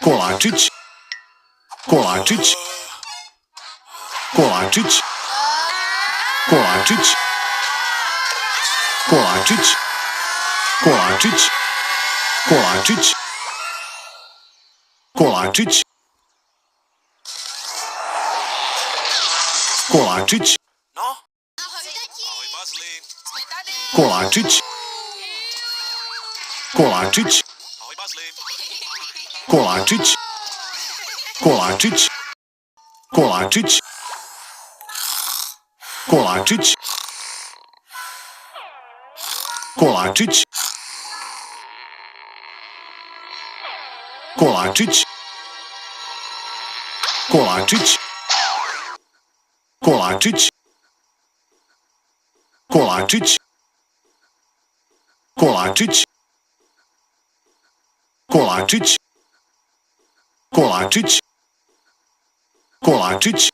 Kolaczyć. Kolaczyć. Kolaczyć. Kolaczyć. Kolaczyć. Kolaczyć. Kolaczyć. Kolaczyć. Kolaczyć. No? Ahoj, Bazli. Kolaczyć. Kolaczyć. Ahoj, Bazli. Kolaczyć. Kolaczyć. Kolaczyć. Kolaczyć. Kolaczyć. Kolaczyć. Kolaczyć. Kolaczyć. Kolaczyć. Kolaczyć. Kolaczyć. Kolaczyć. Kolaczyć.